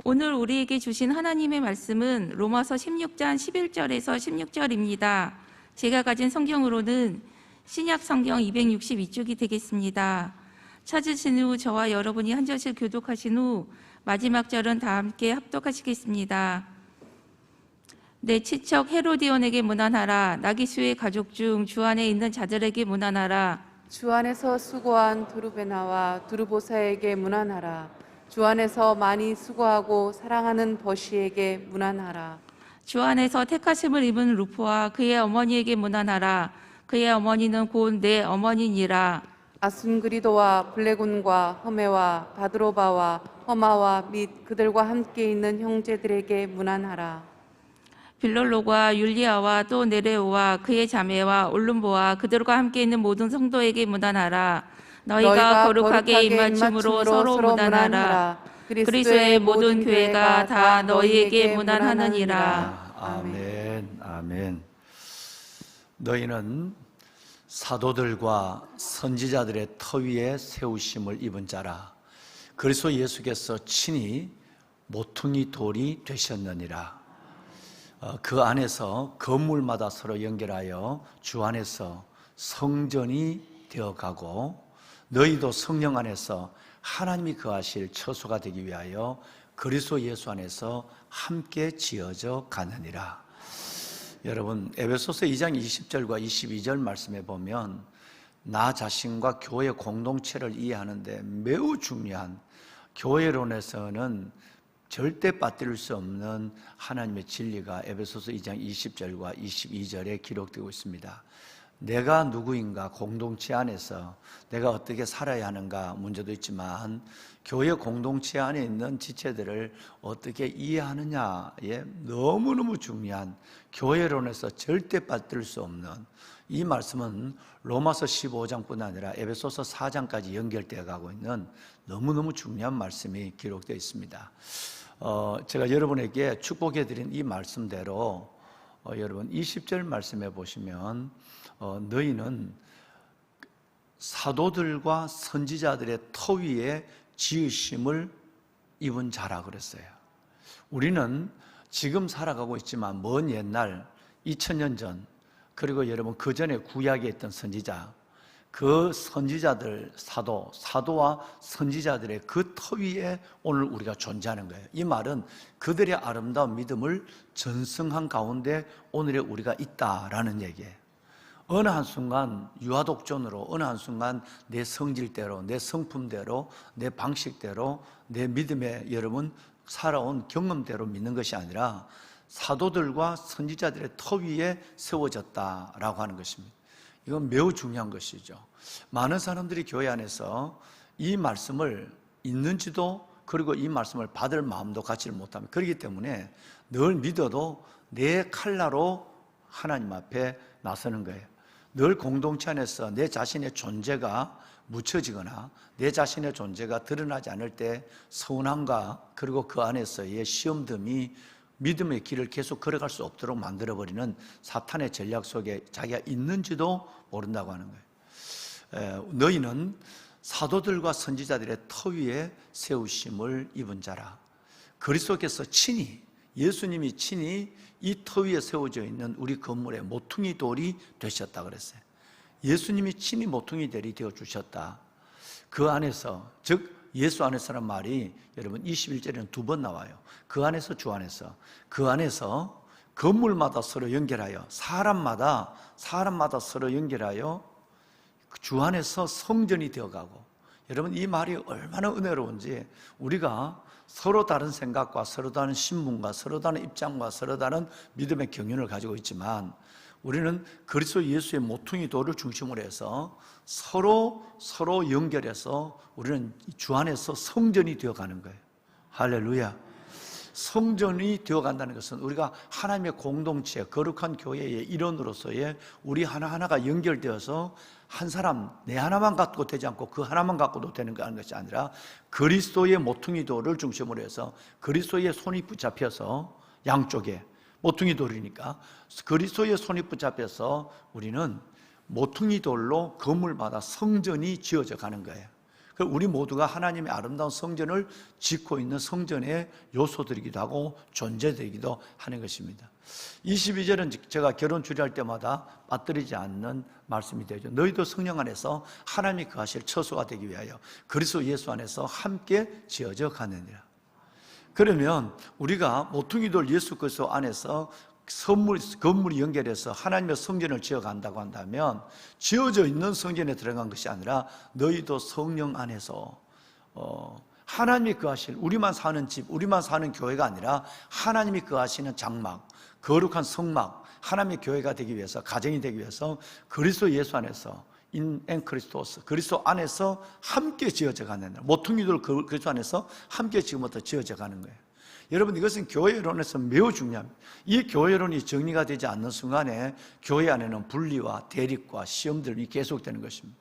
오늘 우리에게 주신 하나님의 말씀은 로마서 16장 11절에서 16절입니다. 제가 가진 성경으로는 신약 성경 262쪽이 되겠습니다. 찾으신 후 저와 여러분이 한 절씩 교독하신 후 마지막 절은 다 함께 합독하시겠습니다. 내 친척 헤로디온에게 문안하라. 나기수의 가족 중 주 안에 있는 자들에게 문안하라. 주 안에서 수고한 두루베나와 두루보사에게 문안하라. 주 안에서 많이 수고하고 사랑하는 버시에게 문안하라. 주 안에서 택하심을 입은 루포와 그의 어머니에게 문안하라. 그의 어머니는 곧 내 어머니니라. 아순그리도와 블레곤과 허메와 바드로바와 허마와 및 그들과 함께 있는 형제들에게 문안하라. 빌롤로과 율리아와 또 네레오와 그의 자매와 올lum보와 그들과 함께 있는 모든 성도에게 문안하라. 너희가 거룩하게 입맞춤으로 서로 문안하라. 그리스도의 모든 교회가 다 너희에게 문안하느니라. 아멘. 아멘. 너희는 사도들과 선지자들의 터 위에 세우심을 입은 자라. 그리스도 예수께서 친히 모퉁이 돌이 되셨느니라. 그 안에서 건물마다 서로 연결하여 주 안에서 성전이 되어가고 너희도 성령 안에서 하나님이 거하실 처소가 되기 위하여 그리스도 예수 안에서 함께 지어져 가느니라. 여러분, 에베소서 2장 20절과 22절 말씀에 보면 나 자신과 교회 공동체를 이해하는데 매우 중요한, 교회론에서는 절대 빠뜨릴 수 없는 하나님의 진리가 에베소서 2장 20절과 22절에 기록되고 있습니다. 내가 누구인가, 공동체 안에서 내가 어떻게 살아야 하는가 문제도 있지만 교회 공동체 안에 있는 지체들을 어떻게 이해하느냐에 너무너무 중요한, 교회론에서 절대 빠뜨릴 수 없는 이 말씀은 로마서 15장뿐 아니라 에베소서 4장까지 연결되어 가고 있는 너무너무 중요한 말씀이 기록되어 있습니다. 제가 여러분에게 축복해 드린 이 말씀대로 여러분 20절 말씀해 보시면 너희는 사도들과 선지자들의 터 위에 지으심을 입은 자라 그랬어요. 우리는 지금 살아가고 있지만 먼 옛날 2000년 전, 그리고 여러분 그 전에 구약에 있던 선지자, 그 선지자들, 사도와 선지자들의 그 터 위에 오늘 우리가 존재하는 거예요. 이 말은 그들의 아름다운 믿음을 전승한 가운데 오늘의 우리가 있다라는 얘기예요. 어느 한순간 유아독존으로, 어느 한순간 내 성질대로, 내 성품대로, 내 방식대로, 내 믿음에 여러분 살아온 경험대로 믿는 것이 아니라 사도들과 선지자들의 터 위에 세워졌다라고 하는 것입니다. 이건 매우 중요한 것이죠. 많은 사람들이 교회 안에서 이 말씀을 있는지도, 그리고 이 말씀을 받을 마음도 갖지를 못합니다. 그렇기 때문에 늘 믿어도 내 칼라로 하나님 앞에 나서는 거예요. 늘 공동체 안에서 내 자신의 존재가 묻혀지거나 내 자신의 존재가 드러나지 않을 때 서운함과 그리고 그 안에서의 시험됨이 믿음의 길을 계속 걸어갈 수 없도록 만들어버리는 사탄의 전략 속에 자기가 있는지도 모른다고 하는 거예요. 너희는 사도들과 선지자들의 터 위에 세우심을 입은 자라. 그리스도께서 친히, 예수님이 친히 이 터 위에 세워져 있는 우리 건물의 모퉁이 돌이 되셨다 그랬어요. 예수님이 친히 모퉁이 돌이 되어 주셨다. 그 안에서, 즉 예수 안에서란 말이 여러분 21절에는 2번 나와요. 그 안에서, 주 안에서. 그 안에서 건물마다 서로 연결하여, 사람마다 서로 연결하여 주 안에서 성전이 되어가고. 여러분 이 말이 얼마나 은혜로운지, 우리가 서로 다른 생각과 서로 다른 신분과 서로 다른 입장과 서로 다른 믿음의 경륜을 가지고 있지만 우리는 그리스도 예수의 모퉁이 돌을 중심으로 해서 서로 연결해서 우리는 주 안에서 성전이 되어가는 거예요. 할렐루야. 성전이 되어간다는 것은 우리가 하나님의 공동체, 거룩한 교회의 일원으로서의 우리 하나하나가 연결되어서 한 사람 내 하나만 갖고 되지 않고 그 하나만 갖고도 되는 것이 아니라 그리스도의 모퉁이 돌을 중심으로 해서 그리스도의 손이 붙잡혀서, 양쪽에 모퉁이 돌이니까 그리스도의 손이 붙잡혀서 우리는 모퉁이 돌로 건물마다 성전이 지어져 가는 거예요. 우리 모두가 하나님의 아름다운 성전을 짓고 있는 성전의 요소들이기도 하고 존재되기도 하는 것입니다. 22절은 제가 결혼 주례할 때마다 빠뜨리지 않는 말씀이 되죠. 너희도 성령 안에서 하나님이 거하실 처소가 되기 위하여 그리스도 예수 안에서 함께 지어져 가느니라. 그러면 우리가 모퉁이 돌 예수 그리스도 안에서 건물이 연결해서 하나님의 성전을 지어간다고 한다면 지어져 있는 성전에 들어간 것이 아니라 너희도 성령 안에서 하나님이 거하실, 우리만 사는 집, 우리만 사는 교회가 아니라 하나님이 거하시는 장막, 거룩한 성막, 하나님의 교회가 되기 위해서, 가정이 되기 위해서 그리스도 예수 안에서 인 크리스토스, 그리스도 안에서 함께 지어져 가는, 모퉁이들 그리스도 안에서 함께 지금부터 지어져 가는 거예요. 여러분, 이것은 교회론에서 매우 중요합니다. 이 교회론이 정리가 되지 않는 순간에 교회 안에는 분리와 대립과 시험들이 계속되는 것입니다.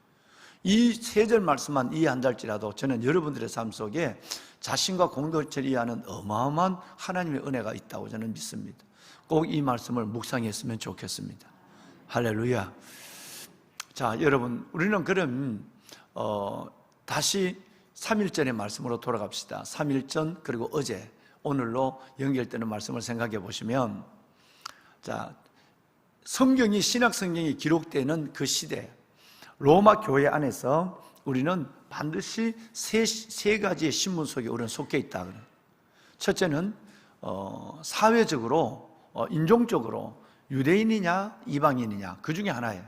이 세 절 말씀만 이해한달지라도 저는 여러분들의 삶 속에 자신과 공동체를 이해하는 어마어마한 하나님의 은혜가 있다고 저는 믿습니다. 꼭 이 말씀을 묵상했으면 좋겠습니다. 할렐루야. 자, 여러분, 우리는 그럼 다시 3일전의 말씀으로 돌아갑시다. 3일전 그리고 어제, 오늘로 연결되는 말씀을 생각해 보시면, 자, 성경이, 신약 성경이 기록되는 그 시대 로마 교회 안에서 우리는 반드시 세 가지의 신분 속에 우리는 속해 있다. 첫째는 사회적으로, 인종적으로 유대인이냐 이방인이냐, 그 중에 하나예요.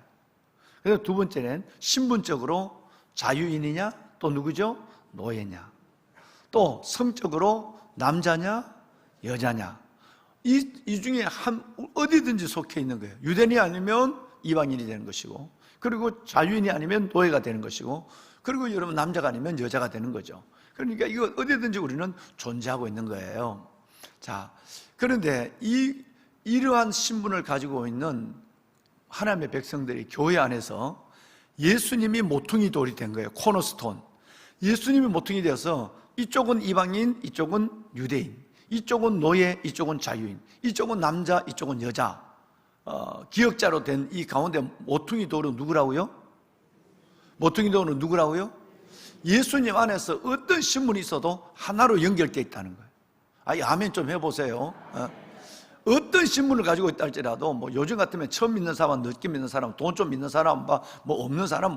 그리고 두 번째는 신분적으로 자유인이냐 또 누구죠? 노예냐. 또 성적으로 남자냐 여자냐, 이 중에 어디든지 속해 있는 거예요. 유대인이 아니면 이방인이 되는 것이고, 그리고 자유인이 아니면 노예가 되는 것이고, 그리고 여러분 남자가 아니면 여자가 되는 거죠. 그러니까 이거 어디든지 우리는 존재하고 있는 거예요. 자, 그런데 이러한 신분을 가지고 있는 하나님의 백성들이 교회 안에서 예수님이 모퉁이 돌이 된 거예요. 코너스톤. 예수님이 모퉁이 되어서 이쪽은 이방인, 이쪽은 유대인, 이쪽은 노예, 이쪽은 자유인, 이쪽은 남자, 이쪽은 여자, 기역자로 된 이 가운데 모퉁이 돌은 누구라고요? 모퉁이 돌은 누구라고요? 예수님 안에서 어떤 신분이 있어도 하나로 연결되어 있다는 거예요. 아멘 좀 해보세요. 어떤 신분을 가지고 있다 할지라도, 뭐 요즘 같으면 처음 믿는 사람, 늦게 믿는 사람, 돈 좀 믿는 사람, 뭐 없는 사람,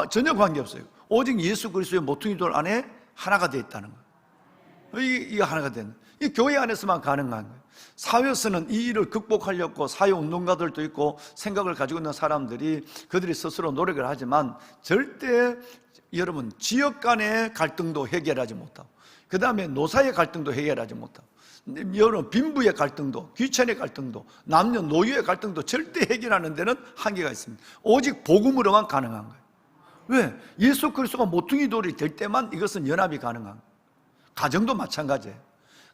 전혀 관계없어요. 오직 예수 그리스도의 모퉁이 돌 안에 하나가 되어 있다는 거예요. 이게 하나가 되는, 이 교회 안에서만 가능한 거예요. 사회에서는 이 일을 극복하려고 사회운동가들도 있고 생각을 가지고 있는 사람들이 그들이 스스로 노력을 하지만 절대 여러분 지역 간의 갈등도 해결하지 못하고, 그 다음에 노사의 갈등도 해결하지 못하고, 여러분 빈부의 갈등도, 귀천의 갈등도, 남녀 노유의 갈등도 절대 해결하는 데는 한계가 있습니다. 오직 복음으로만 가능한 거예요. 왜? 예수 그리스도가 모퉁이 돌이 될 때만 이것은 연합이 가능한 거예요. 가정도 마찬가지예요.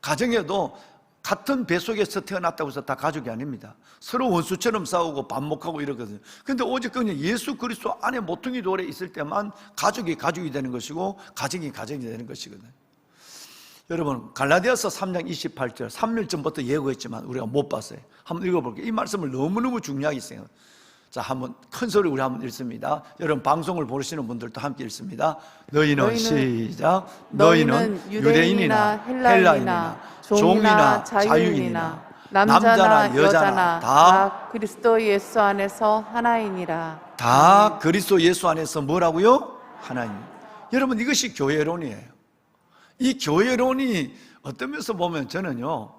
가정에도 같은 배 속에서 태어났다고 해서 다 가족이 아닙니다. 서로 원수처럼 싸우고 반목하고 이러거든요. 근데 오직 그냥 예수 그리스도 안에 모퉁이 돌에 있을 때만 가족이 되는 것이고 가정이 되는 것이거든요. 여러분, 갈라디아서 3장 28절, 3일 전부터 예고했지만 우리가 못 봤어요. 한번 읽어볼게요. 이 말씀을 너무너무 중요하게 생각해요. 자, 한번 큰 소리 우리 한번 읽습니다. 여러분 방송을 보시는 분들도 함께 읽습니다. 너희는 시작. 너희는 유대인이나 헬라인이나 종이나 자유인이나 남자나 여자나 다 그리스도 예수 안에서 하나이니라. 다 그리스도 예수 안에서 뭐라고요? 하나님. 여러분, 이것이 교회론이에요. 이 교회론이 어떤 면에서 보면 저는요,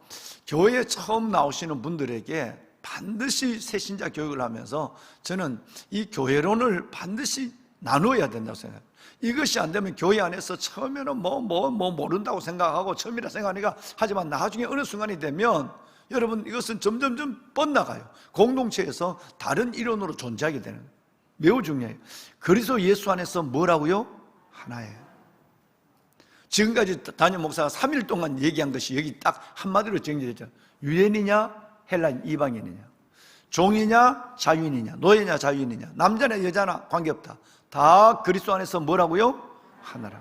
교회에 처음 나오시는 분들에게 반드시 새신자 교육을 하면서 저는 이 교회론을 반드시 나누어야 된다고 생각해요. 이것이 안 되면 교회 안에서 처음에는 모른다고 생각하고 처음이라 생각하니까, 하지만 나중에 어느 순간이 되면 여러분 이것은 점점점 뻗나가요. 공동체에서 다른 이론으로 존재하게 되는 거예요. 매우 중요해요. 그리스도 예수 안에서 뭐라고요? 하나예요. 지금까지 담임 목사가 3일 동안 얘기한 것이 여기 딱 한마디로 정리되죠. 유대인이냐 헬라인, 이방인이냐, 종이냐 자유인이냐, 노예냐 자유인이냐, 남자냐 여자나 관계없다. 다 그리스도 안에서 뭐라고요? 하나라.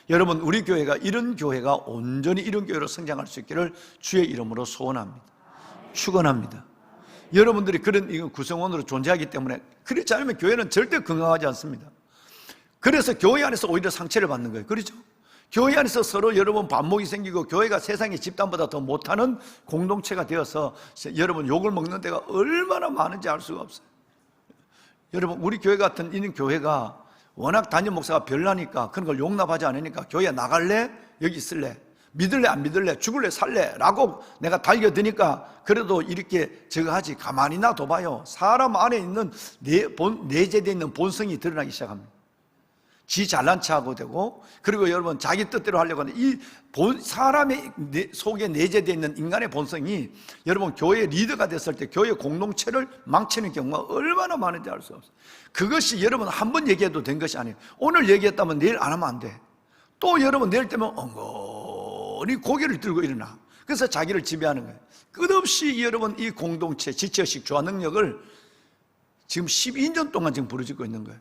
여러분, 우리 교회가 이런 교회가 온전히 이런 교회로 성장할 수 있기를 주의 이름으로 소원합니다. 축원합니다. 여러분들이 그런 구성원으로 존재하기 때문에, 그렇지 않으면 교회는 절대 건강하지 않습니다. 그래서 교회 안에서 오히려 상처를 받는 거예요. 그렇죠? 교회 안에서 서로 여러분 반목이 생기고 교회가 세상의 집단보다 더 못하는 공동체가 되어서 여러분 욕을 먹는 데가 얼마나 많은지 알 수가 없어요. 여러분 우리 교회 같은 있는 교회가 워낙 담임 목사가 별나니까 그런 걸 용납하지 않으니까 교회 나갈래? 여기 있을래? 믿을래 안 믿을래? 죽을래 살래? 라고 내가 달겨드니까 그래도 이렇게 저거 하지. 가만히 놔둬봐요. 사람 안에 있는 내재되어 있는 본성이 드러나기 시작합니다. 지 잘난 척하고 되고, 그리고 여러분 자기 뜻대로 하려고 하는 이 사람의 속에 내재되어 있는 인간의 본성이 여러분 교회 리더가 됐을 때 교회 공동체를 망치는 경우가 얼마나 많은지 알 수 없어요. 그것이 여러분 한 번 얘기해도 된 것이 아니에요. 오늘 얘기했다면 내일 안 하면 안 돼. 또 여러분 내일 되면 엉거리 고개를 들고 일어나. 그래서 자기를 지배하는 거예요. 끝없이 여러분 이 공동체 지체의식 조화 능력을 지금 12년 동안 지금 부르짖고 있는 거예요.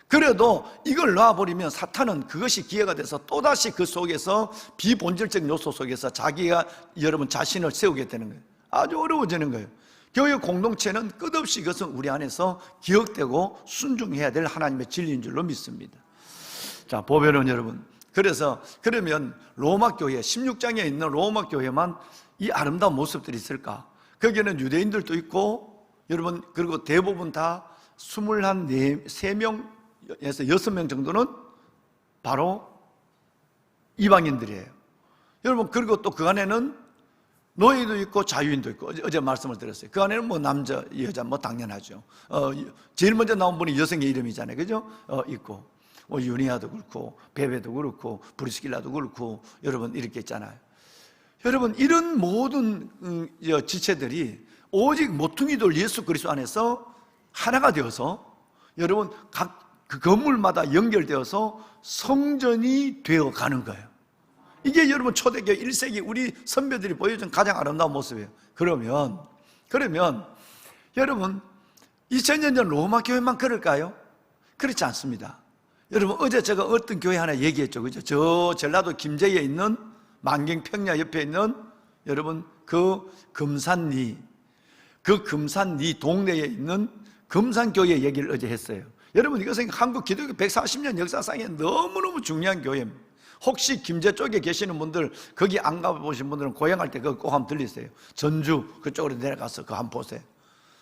그래도 이걸 놔버리면 사탄은 그것이 기회가 돼서 또다시 그 속에서 비본질적 요소 속에서 자기가 여러분 자신을 세우게 되는 거예요. 아주 어려워지는 거예요. 교회 공동체는 끝없이 이것은 우리 안에서 기억되고 순종해야 될 하나님의 진리인 줄로 믿습니다. 자, 보면은 여러분, 그래서 그러면 로마 교회 16장에 있는 로마 교회만 이 아름다운 모습들이 있을까? 거기에는 유대인들도 있고 여러분 그리고 대부분 다 23명에서 6명 정도는 바로 이방인들이에요. 여러분 그리고 또 그 안에는 노예도 있고 자유인도 있고 어제 말씀을 드렸어요. 그 안에는 뭐 남자 여자 뭐 당연하죠. 제일 먼저 나온 분이 여성의 이름이잖아요, 그죠? 있고 유니아도 그렇고 베베도 그렇고 브리스길라도 그렇고 여러분 이렇게 있잖아요. 여러분 이런 모든 지체들이 오직 모퉁이돌 예수 그리스도 안에서 하나가 되어서 여러분 각 그 건물마다 연결되어서 성전이 되어 가는 거예요. 이게 여러분 초대교회 1세기 우리 선배들이 보여준 가장 아름다운 모습이에요. 그러면 여러분 2000년 전 로마 교회만 그럴까요? 그렇지 않습니다. 여러분 어제 제가 어떤 교회 하나 얘기했죠, 그죠? 저 전라도 김제에 있는 만경 평야 옆에 있는 여러분 그 금산리 동네에 있는 금산교회 얘기를 어제 했어요. 여러분 이것은 한국 기독교 140년 역사상에 너무너무 중요한 교회입니다. 혹시 김제 쪽에 계시는 분들 거기 안 가보신 분들은 고향할 때 그거 꼭 한번 들리세요. 전주 그쪽으로 내려가서 그거 한번 보세요.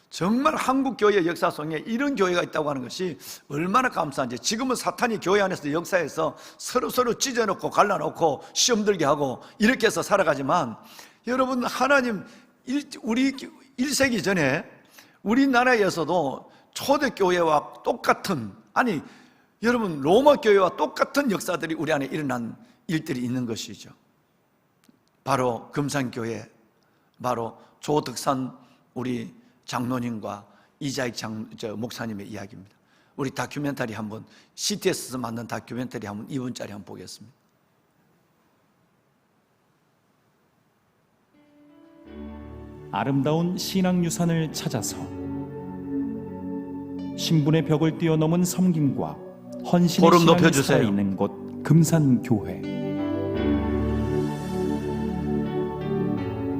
정말 한국 교회 역사 속에 이런 교회가 있다고 하는 것이 얼마나 감사한지. 지금은 사탄이 교회 안에서 역사에서 서로 찢어놓고 갈라놓고 시험 들게 하고 이렇게 해서 살아가지만 여러분 하나님 우리 1세기 전에 우리나라에서도 초대교회와 똑같은 여러분 로마 교회와 똑같은 역사들이 우리 안에 일어난 일들이 있는 것이죠. 바로 금산교회, 바로 조덕산 우리 장로님과 이자익 목사님의 이야기입니다. 우리 다큐멘터리 한번 CTS에서 만든 다큐멘터리 한번 2분짜리 한번 보겠습니다. 아름다운 신앙유산을 찾아서 신분의 벽을 뛰어넘은 섬김과 헌신의 보름 신앙이 높여주세요. 살아있는 곳 금산교회.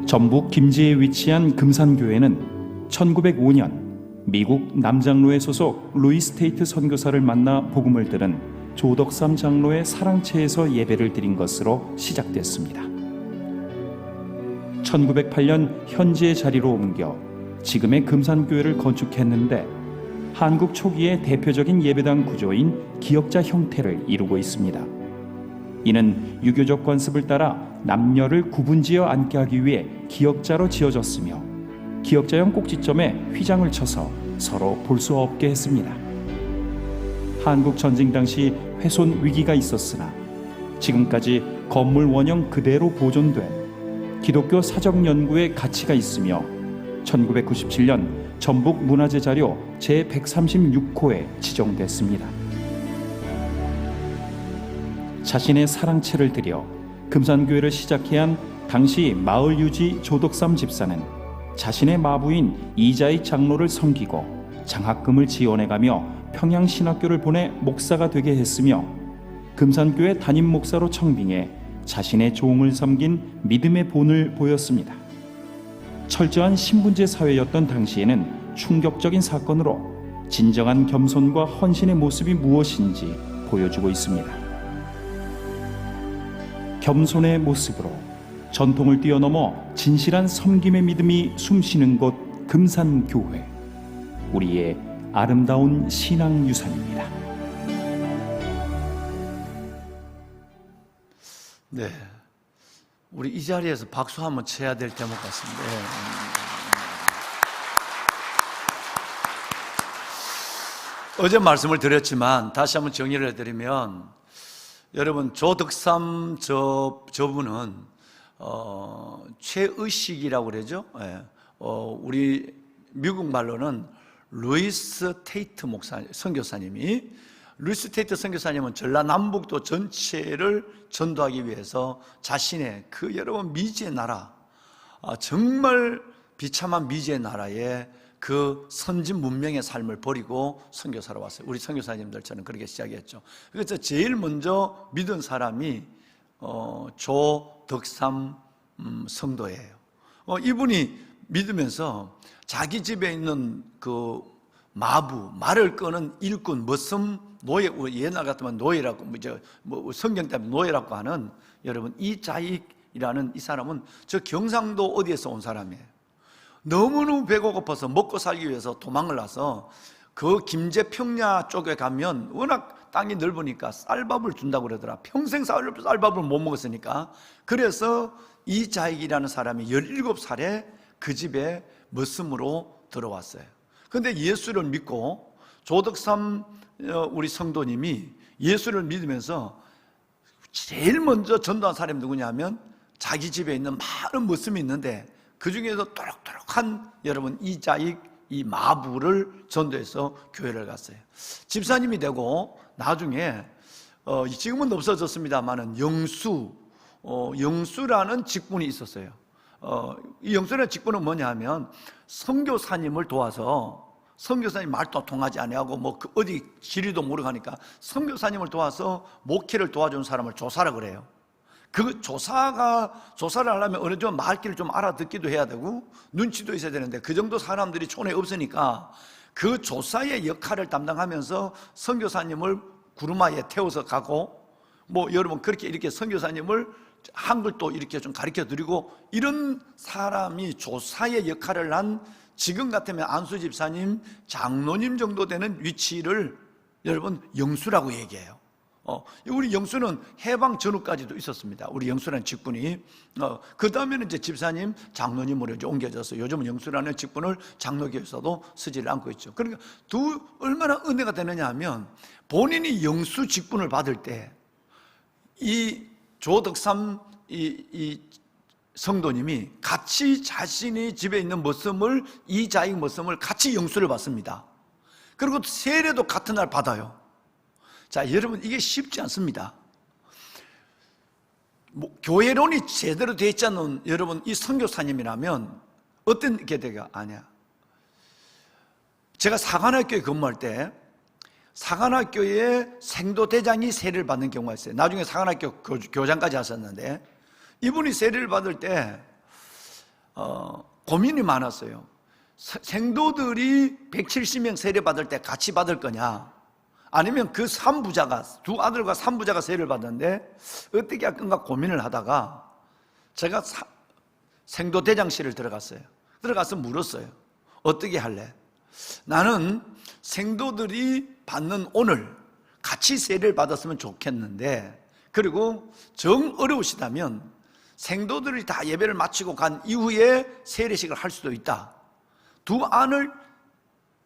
전북 김제에 위치한 금산교회는 1905년 미국 남장로회 소속 루이 스테이트 선교사를 만나 복음을 들은 조덕삼 장로의 사랑채에서 예배를 드린 것으로 시작됐습니다. 1908년 현지의 자리로 옮겨 지금의 금산교회를 건축했는데 한국 초기의 대표적인 예배당 구조인 기역자 형태를 이루고 있습니다. 이는 유교적 관습을 따라 남녀를 구분지어 앉게 하기 위해 기역자로 지어졌으며 기역자형 꼭지점에 휘장을 쳐서 서로 볼 수 없게 했습니다. 한국 전쟁 당시 훼손 위기가 있었으나 지금까지 건물 원형 그대로 보존된 기독교 사적 연구의 가치가 있으며 1997년 전북 문화재 자료 제136호에 지정됐습니다. 자신의 사랑채를 들여 금산교회를 시작해야 한 당시 마을 유지 조덕삼 집사는 자신의 마부인 이자익 장로를 섬기고 장학금을 지원해가며 평양신학교를 보내 목사가 되게 했으며 금산교회 담임 목사로 청빙해 자신의 종을 섬긴 믿음의 본을 보였습니다. 철저한 신분제 사회였던 당시에는 충격적인 사건으로 진정한 겸손과 헌신의 모습이 무엇인지 보여주고 있습니다. 겸손의 모습으로 전통을 뛰어넘어 진실한 섬김의 믿음이 숨쉬는 곳 금산교회, 우리의 아름다운 신앙 유산입니다. 네, 우리 이 자리에서 박수 한번 쳐야 될 대목 같습니다. 네. 어제 말씀을 드렸지만 다시 한번 정리를 해드리면, 여러분 조덕삼 저분은 최의식이라고 그러죠. 예. 우리 미국 말로는 루이스 테이트 선교사님이, 루이스 테이트 선교사님은 전라남북도 전체를 전도하기 위해서 자신의 그 여러분 미지의 나라, 정말 비참한 미지의 나라에 그 선진 문명의 삶을 버리고 선교사로 왔어요. 우리 선교사님들처럼 그렇게 시작했죠. 그래서 제일 먼저 믿은 사람이 조덕삼 성도예요. 이분이 믿으면서 자기 집에 있는 그 말을 끄는 일꾼, 머슴, 노예, 옛날 같으면 노예라고, 성경 때문에 노예라고 하는, 여러분 이자익이라는 이 사람은 저 경상도 어디에서 온 사람이에요. 너무너무 배가 고파서 먹고 살기 위해서 도망을 나서 그 김제평야 쪽에 가면 워낙 땅이 넓으니까 쌀밥을 준다고 그러더라. 평생 쌀밥을 못 먹었으니까. 그래서 이자익이라는 사람이 17살에 그 집에 머슴으로 들어왔어요. 근데 예수를 믿고, 조덕삼 우리 성도님이 예수를 믿으면서 제일 먼저 전도한 사람이 누구냐면, 자기 집에 있는 많은 머슴이 있는데 그 중에서 또록또록한 여러분 이자익, 이 마부를 전도해서 교회를 갔어요. 집사님이 되고 나중에 지금은 없어졌습니다만은 영수라는 직분이 있었어요. 이 영수라는 직분은 뭐냐 하면, 선교사님을 도와서, 선교사님 말도 통하지 아니하고 어디 지리도 모르고 하니까 선교사님을 도와서 목회를 도와주는 사람을 조사라 그래요. 그 조사를 하려면 어느 정도 말귀를 좀 알아듣기도 해야 되고 눈치도 있어야 되는데, 그 정도 사람들이 촌에 없으니까 그 조사의 역할을 담당하면서 선교사님을 구루마에 태워서 가고, 여러분 그렇게 이렇게 선교사님을 한글도 이렇게 좀 가르쳐 드리고, 이런 사람이 조사의 역할을 한, 지금 같으면 안수 집사님, 장로님 정도 되는 위치를 여러분 영수라고 얘기해요. 우리 영수는 해방 전후까지도 있었습니다. 우리 영수라는 직분이. 그 다음에는 이제 집사님, 장로님으로 이제 옮겨져서 요즘은 영수라는 직분을 장로교에서도 쓰지를 않고 있죠. 그러니까 얼마나 은혜가 되느냐 하면, 본인이 영수 직분을 받을 때 이 조덕삼 이 성도님이 같이 자신이 집에 있는 머슴을, 이자익 머슴을 같이 영수를 받습니다. 그리고 세례도 같은 날 받아요. 자, 여러분 이게 쉽지 않습니다. 교회론이 제대로 되어 있지 않은 여러분 이 선교사님이라면 어떤 계대가 아니야. 제가 사관학교에 근무할 때 사관학교에 생도대장이 세례를 받는 경우가 있어요. 나중에 사관학교 교장까지 하셨는데, 이분이 세례를 받을 때 고민이 많았어요. 생도들이 170명 세례 받을 때 같이 받을 거냐, 아니면 그 3부자가, 두 아들과 3부자가 세례를 받는데 어떻게 할 건가 고민을 하다가 제가 생도대장실을 들어가서 물었어요. 어떻게 할래? 나는 생도들이 받는 오늘 같이 세례를 받았으면 좋겠는데, 그리고 정 어려우시다면 생도들이 다 예배를 마치고 간 이후에 세례식을 할 수도 있다. 두 안을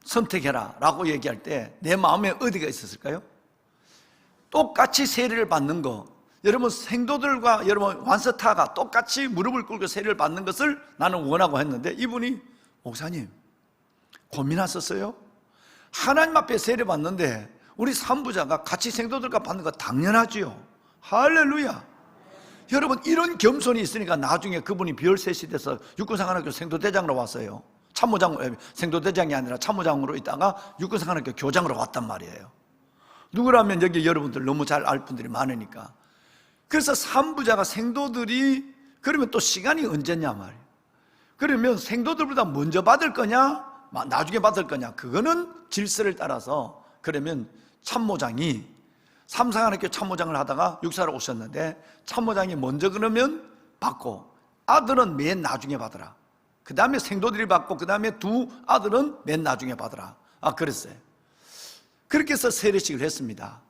선택해라 라고 얘기할 때 내 마음에 어디가 있었을까요? 똑같이 세례를 받는 거, 여러분 생도들과 여러분 완스타가 똑같이 무릎을 꿇고 세례를 받는 것을 나는 원하고 했는데, 이분이 목사님 고민하셨어요? 하나님 앞에 세례 받는데 우리 3부자가 같이 생도들과 받는 거 당연하지요. 할렐루야. 여러분 이런 겸손이 있으니까 나중에 그분이 비열셋이 돼서 육군사관학교 생도대장으로 왔어요. 생도대장이 아니라 참모장으로 있다가 육군사관학교 교장으로 왔단 말이에요. 누구라면 여기 여러분들 너무 잘 알 분들이 많으니까. 그래서 3부자가 생도들이, 그러면 또 시간이 언제냐 말이에요. 그러면 생도들보다 먼저 받을 거냐 나중에 받을 거냐, 그거는 질서를 따라서, 그러면 참모장이 삼성하나교회 참모장을 하다가 육사로 오셨는데 참모장이 먼저 그러면 받고 아들은 맨 나중에 받으라. 그 다음에 생도들이 받고 그 다음에 두 아들은 맨 나중에 받으라. 그랬어요. 그렇게 해서 세례식을 했습니다.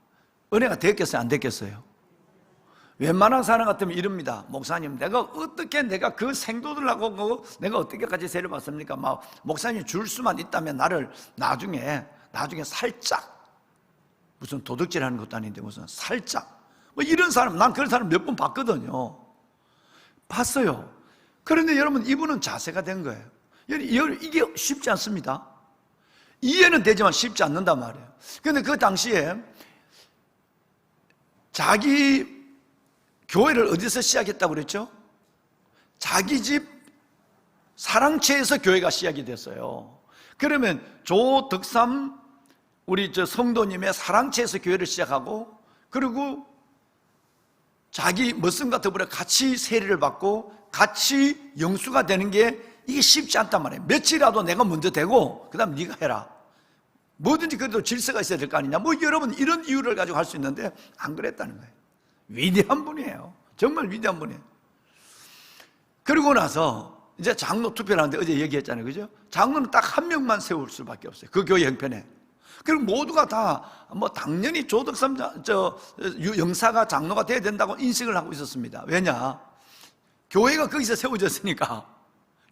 은혜가 됐겠어요? 안 됐겠어요? 웬만한 사람 같으면 이럽니다. 목사님, 내가 그 생도들하고 내가 어떻게까지 세례 받습니까? 목사님 줄 수만 있다면 나를 나중에 살짝, 무슨 도둑질 하는 것도 아닌데 무슨 살짝, 이런 사람, 난 그런 사람 몇 번 봤거든요. 봤어요. 그런데 여러분, 이분은 자세가 된 거예요. 이게 쉽지 않습니다. 이해는 되지만 쉽지 않는단 말이에요. 그런데 그 당시에 자기 교회를 어디서 시작했다고 그랬죠? 자기 집 사랑채에서 교회가 시작이 됐어요. 그러면 조덕삼 우리 성도님의 사랑채에서 교회를 시작하고, 그리고 자기 머슴과 더불어 같이 세례를 받고 같이 영수가 되는 게 이게 쉽지 않단 말이에요. 며칠이라도 내가 먼저 되고 그 다음 네가 해라. 뭐든지 그래도 질서가 있어야 될 거 아니냐. 여러분 이런 이유를 가지고 할 수 있는데 안 그랬다는 거예요. 위대한 분이에요. 정말 위대한 분이에요. 그러고 나서 이제 장로 투표를 하는데 어제 얘기했잖아요. 그죠? 장로는 딱 한 명만 세울 수밖에 없어요. 그 교회 형편에. 그리고 모두가 다 당연히 조덕삼 영사가 장로가 돼야 된다고 인식을 하고 있었습니다. 왜냐? 교회가 거기서 세워졌으니까.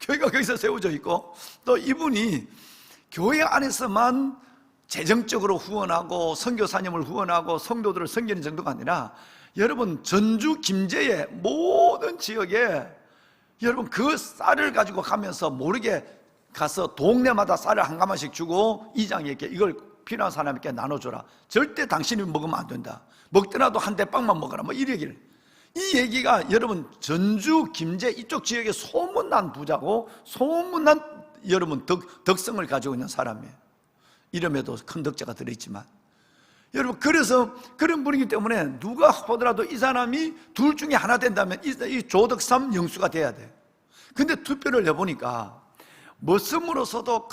교회가 거기서 세워져 있고, 또 이분이 교회 안에서만 재정적으로 후원하고 선교사님을 후원하고 성도들을 섬기는 정도가 아니라, 여러분 전주 김제의 모든 지역에 여러분 그 쌀을 가지고 가면서 모르게 가서 동네마다 쌀을 한 가마씩 주고 이장에게 이걸 필요한 사람에게 나눠줘라. 절대 당신이 먹으면 안 된다. 먹더라도 한 대 빵만 먹어라. 이 얘기를. 이 얘기가 여러분 전주 김제 이쪽 지역에 소문난 부자고 소문난 여러분 덕성을 가지고 있는 사람이에요. 이름에도 큰 덕자가 들어있지만, 여러분 그래서 그런 분이기 때문에 누가 보더라도 이 사람이 둘 중에 하나 된다면 이 조덕삼 영수가 돼야 돼. 근데 투표를 해보니까 머슴으로서도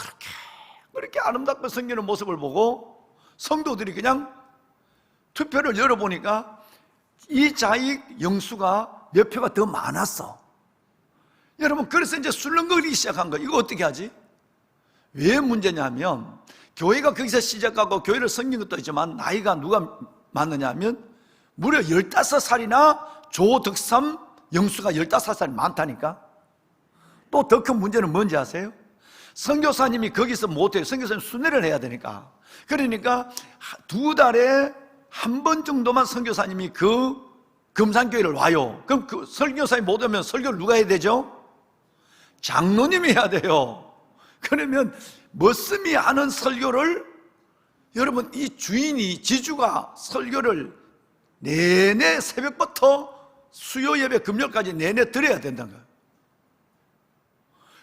그렇게 아름답고 섬기는 모습을 보고 성도들이 그냥 투표를 열어보니까 이 자익 영수가 몇 표가 더 많았어. 여러분 그래서 이제 술렁거리기 시작한 거예요. 이거 어떻게 하지? 왜 문제냐면 교회가 거기서 시작하고 교회를 섬긴 것도 있지만 나이가 누가 많느냐 하면 무려 15살이나 조덕삼 영수가 15살이 많다니까. 또 더 큰 문제는 뭔지 아세요? 선교사님이 거기서 못해요. 선교사님 순회를 해야 되니까. 그러니까 2달에 한 번 정도만 선교사님이 그 금산교회를 와요. 그럼 그 선교사님 못 오면 설교를 누가 해야 되죠? 장로님이 해야 돼요. 그러면 머슴이 하는 설교를 여러분 이 주인이 지주가 설교를 내내 새벽부터 수요 예배 금요일까지 내내 들어야 된다는 거예요.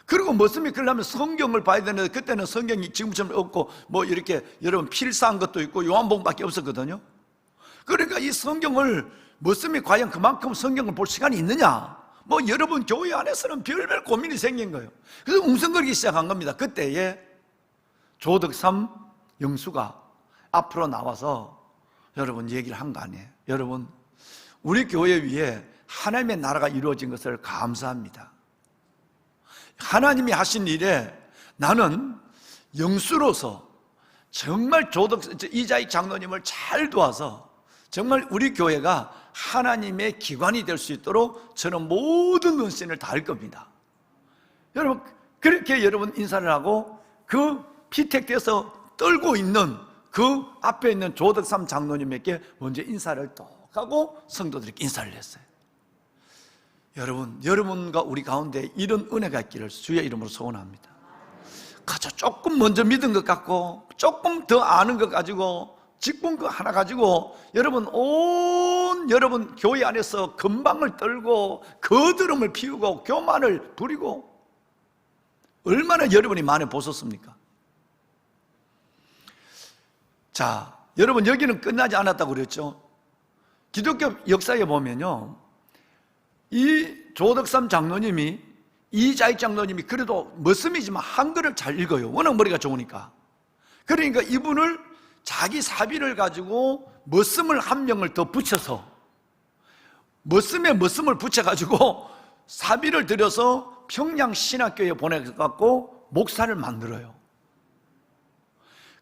그리고 머슴이 그러려면 성경을 봐야 되는데 그때는 성경이 지금처럼 없고 이렇게 여러분 필사한 것도 있고 요한복음밖에 없었거든요. 그러니까 이 성경을 머슴이 과연 그만큼 성경을 볼 시간이 있느냐? 여러분 교회 안에서는 별별 고민이 생긴 거예요. 그래서 웅성거리기 시작한 겁니다. 그때에 조덕삼 영수가 앞으로 나와서 여러분 얘기를 한 거 아니에요. 여러분 우리 교회 위에 하나님의 나라가 이루어진 것을 감사합니다. 하나님이 하신 일에 나는 영수로서 정말 이자익 장로님을 잘 도와서 정말 우리 교회가 하나님의 기관이 될 수 있도록 저는 모든 헌신을 다할 겁니다. 여러분 그렇게 여러분 인사를 하고 그 피택돼서 떨고 있는 그 앞에 있는 조덕삼 장로님에게 먼저 인사를 또 하고 성도들에게 인사를 했어요. 여러분과 우리 가운데 이런 은혜가 있기를 주의 이름으로 소원합니다. 가져 조금 먼저 믿은 것 같고 조금 더 아는 것 가지고 직분 그 하나 가지고 여러분 교회 안에서 건방을 떨고 거드름을 피우고 교만을 부리고 얼마나 여러분이 많이 보셨습니까? 자, 여러분 여기는 끝나지 않았다고 그랬죠. 기독교 역사에 보면요, 이 조덕삼 장로님이 이자익 장로님이 그래도 머슴이지만 한글을 잘 읽어요. 워낙 머리가 좋으니까. 그러니까 이분을 자기 사비를 가지고 머슴을 한 명을 더 붙여서 머슴에 머슴을 붙여가지고 사비를 들여서 평양 신학교에 보내갖고 목사를 만들어요.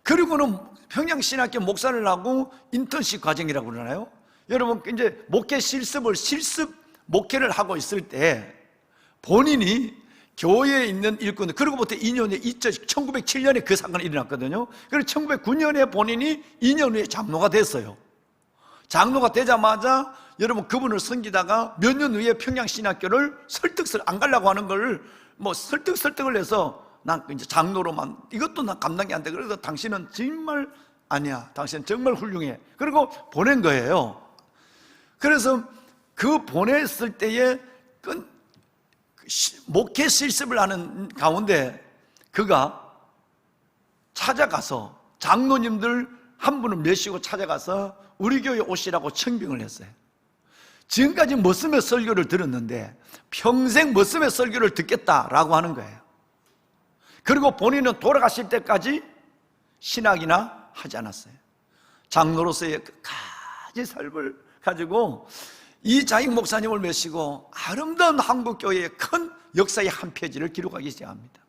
그리고는 평양 신학교 목사를 하고 인턴십 과정이라고 그러나요? 여러분 이제 실습 목회를 하고 있을 때 본인이 교회에 있는 일꾼들, 그리고부터 2년, 1907년에 그 사건이 일어났거든요. 그리고 1909년에 본인이 2년 후에 장로가 됐어요. 장로가 되자마자 여러분 그분을 섬기다가 몇 년 후에 평양신학교를 안 가려고 하는 걸 설득을 해서 난 이제 장로로만, 이것도 난 감당이 안 돼. 그래서 당신은 정말 아니야. 당신은 정말 훌륭해. 그리고 보낸 거예요. 그래서 그 보냈을 때에 목회 실습을 하는 가운데 그가 찾아가서 장로님들 한 분을 메시고 찾아가서 우리 교회 오시라고 청빙을 했어요. 지금까지 머슴의 설교를 들었는데 평생 머슴의 설교를 듣겠다라고 하는 거예요. 그리고 본인은 돌아가실 때까지 신학이나 하지 않았어요. 장로로서의 끝까지 삶을 가지고 이 자익 목사님을 메시고 아름다운 한국교회의 큰 역사의 한 페이지를 기록하기 시작합니다.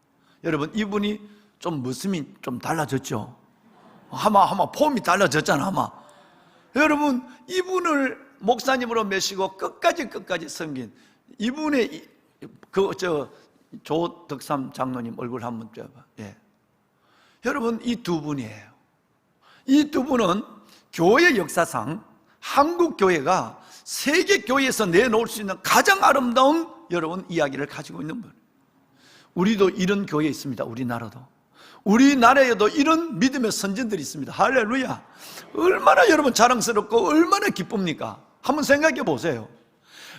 여러분, 이분이 좀 모습이 좀 달라졌죠? 아마 폼이 달라졌잖아, 아마. 여러분, 이분을 목사님으로 메시고 끝까지 섬긴 이분의 조덕삼 장로님 얼굴 한번 떼봐. 예. 여러분, 이 두 분이에요. 이 두 분은 교회 역사상 한국 교회가 세계 교회에서 내놓을 수 있는 가장 아름다운 여러분 이야기를 가지고 있는 분. 우리도 이런 교회 있습니다. 우리나라에도 이런 믿음의 선진들이 있습니다. 할렐루야. 얼마나 여러분 자랑스럽고 얼마나 기쁩니까? 한번 생각해 보세요.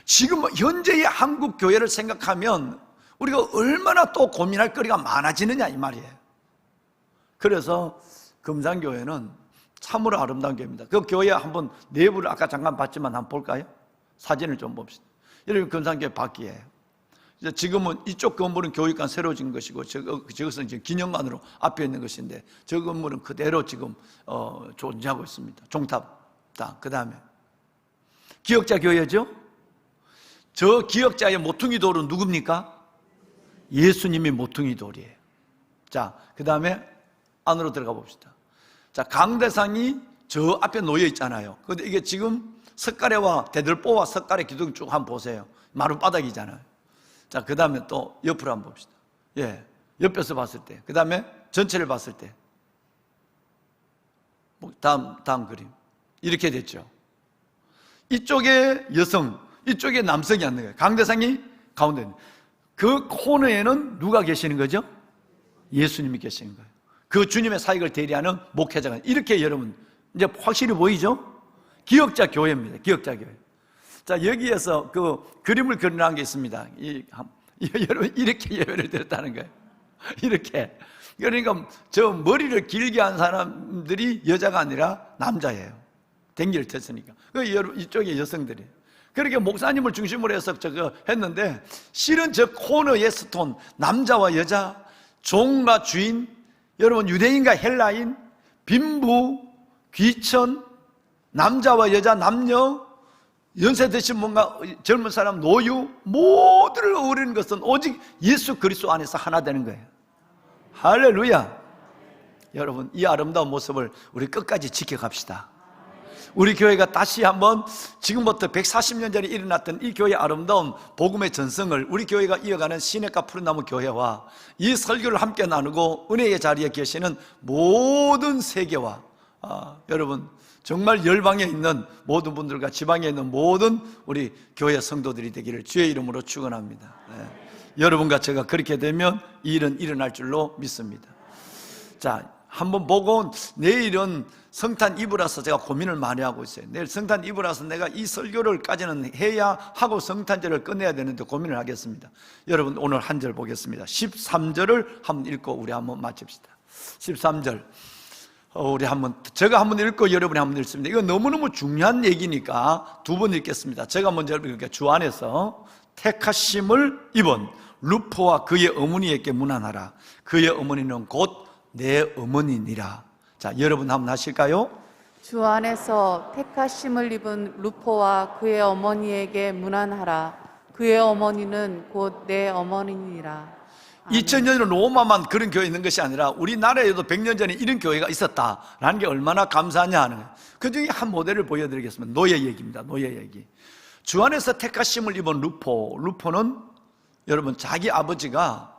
지금 현재의 한국 교회를 생각하면 우리가 얼마나 또 고민할 거리가 많아지느냐 이 말이에요. 그래서 금산교회는 참으로 아름다운 교회입니다. 그 교회 한번 내부를 아까 잠깐 봤지만 한번 볼까요? 사진을 좀 봅시다. 여러분, 금산교회 밖이에요. 지금은 이쪽 건물은 교육관 새로 진 것이고 저것은 지금 기념관으로 앞에 있는 것인데 저 건물은 그대로 지금 존재하고 있습니다. 종탑당. 그 다음에 기역자 교회죠. 저 기역자의 모퉁이 돌은 누굽니까? 예수님이 모퉁이 돌이에요. 자, 그 다음에 안으로 들어가 봅시다. 자, 강대상이 저 앞에 놓여 있잖아요. 근데 이게 지금 석가래와 대들보와 석가래 기둥 쭉 한번 보세요. 마룻바닥이잖아요. 자, 그 다음에 또 옆으로 한번 봅시다. 예, 옆에서 봤을 때. 그 다음에 전체를 봤을 때. 다음 그림. 이렇게 됐죠. 이쪽에 여성, 이쪽에 남성이 앉는 거예요. 강대상이 가운데 있는. 그 코너에는 누가 계시는 거죠? 예수님이 계시는 거예요. 그 주님의 사역을 대리하는 목회자가. 이렇게 여러분 이제 확실히 보이죠? 기역자 교회입니다. 기역자 교회. 자, 여기에서 그 그림을 그려놓은 게 있습니다. 여러분, 이렇게 예배를 드렸다는 거예요. 이렇게. 그러니까 저 머리를 길게 한 사람들이 여자가 아니라 남자예요. 댕기를 쳤으니까. 여러분, 이쪽에 여성들이에요. 그렇게 목사님을 중심으로 해서 저거 했는데 실은 저 코너의 스톤, 남자와 여자, 종과 주인, 여러분 유대인과 헬라인, 빈부, 귀천, 남자와 여자, 남녀, 연세 드신 뭔가 젊은 사람, 노유 모두를 어우르는 것은 오직 예수 그리스도 안에서 하나 되는 거예요. 할렐루야. 여러분, 이 아름다운 모습을 우리 끝까지 지켜갑시다. 우리 교회가 다시 한번 지금부터 140년 전에 일어났던 이 교회의 아름다운 복음의 전성을 우리 교회가 이어가는 시냇가 푸른나무 교회와 이 설교를 함께 나누고 은혜의 자리에 계시는 모든 세계와 여러분 정말 열방에 있는 모든 분들과 지방에 있는 모든 우리 교회 성도들이 되기를 주의 이름으로 축원합니다. 네. 여러분과 제가 그렇게 되면 이 일은 일어날 줄로 믿습니다. 자, 한번 보고 내일은 성탄 이브라서 제가 고민을 많이 하고 있어요. 내일 성탄 이브라서 내가 이 설교를까지는 해야 하고 성탄절을 끝내야 되는데 고민을 하겠습니다. 여러분, 오늘 한 절 보겠습니다. 13절을 한번 읽고 우리 한번 마칩시다. 13절 우리 한번, 제가 한번 읽고 여러분이 한번 읽습니다. 이거 너무너무 중요한 얘기니까 두 번 읽겠습니다. 제가 먼저 읽을게요. 주 안에서 택하심을 입은 루포와 그의 어머니에게 문안하라. 그의 어머니는 곧 내 어머니니라. 자, 여러분 한번 하실까요? 주 안에서 택하심을 입은 루포와 그의 어머니에게 문안하라. 그의 어머니는 곧 내 어머니니라. 2000년 전 로마만 그런 교회 있는 것이 아니라 우리나라에도 100년 전에 이런 교회가 있었다라는 게 얼마나 감사하냐 하는 거예요. 그 중에 한 모델을 보여드리겠습니다. 노예 얘기입니다. 노예 얘기. 주 안에서 택하심을 입은 루포는 여러분 자기 아버지가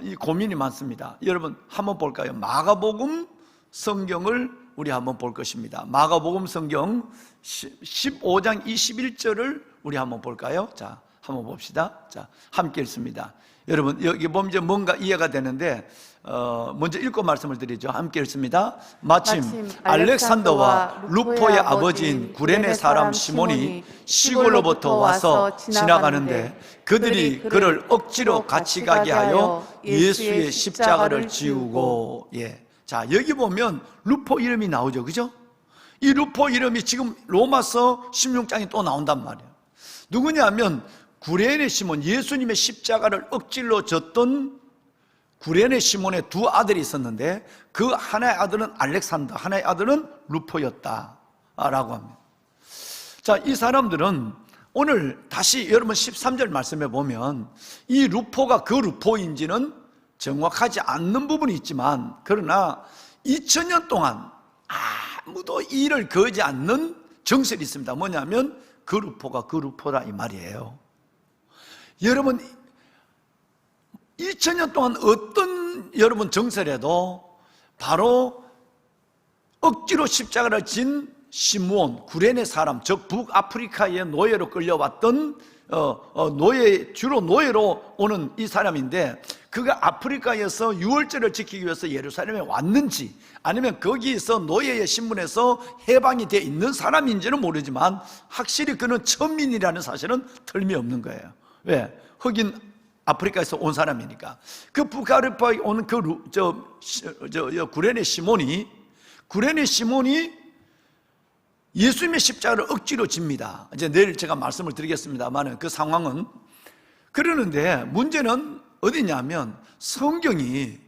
이 고민이 많습니다. 여러분 한번 볼까요? 마가복음 성경을 우리 한번 볼 것입니다. 마가복음 성경 15장 21절을 우리 한번 볼까요? 자, 한번 봅시다. 자, 함께 읽습니다. 여러분 여기 보면 이제 뭔가 이해가 되는데 먼저 읽고 말씀을 드리죠. 함께 읽습니다. 마침 알렉산더와 루포의 아버지인 구레네 사람 시몬이 시골로부터 와서 지나가는데 그들이 그를 억지로 같이 가게 하여 예수의 십자가를 지우고. 자, 여기 보면 루포 이름이 나오죠, 그죠? 이 루포 이름이 지금 로마서 16장에 또 나온단 말이에요. 누구냐면 구레네 시몬, 예수님의 십자가를 억지로 졌던 구레네 시몬의 두 아들이 있었는데 그 하나의 아들은 알렉산더, 하나의 아들은 루포였다라고 합니다. 자, 이 사람들은 오늘 다시 여러분 13절 말씀해 보면 이 루포가 그 루포인지는 정확하지 않는 부분이 있지만 그러나 2000년 동안 아무도 이를 거지 않는 정설이 있습니다. 뭐냐면 그 루포가 그 루포다 이 말이에요. 여러분 2000년 동안 어떤 여러분 정설에도 바로 억지로 십자가를 진 시므온, 구레네 사람, 즉 북아프리카의 노예로 끌려왔던 주로 노예로 오는 이 사람인데 그가 아프리카에서 유월절을 지키기 위해서 예루살렘에 왔는지 아니면 거기에서 노예의 신분에서 해방이 되어 있는 사람인지는 모르지만 확실히 그는 천민이라는 사실은 틀림없는 거예요. 왜? 흑인 아프리카에서 온 사람이니까. 그 북아프리카에 오는 구레네 시몬이 예수님의 십자가를 억지로 집니다. 이제 내일 제가 말씀을 드리겠습니다만 그 상황은 그러는데 문제는 어디냐면 성경이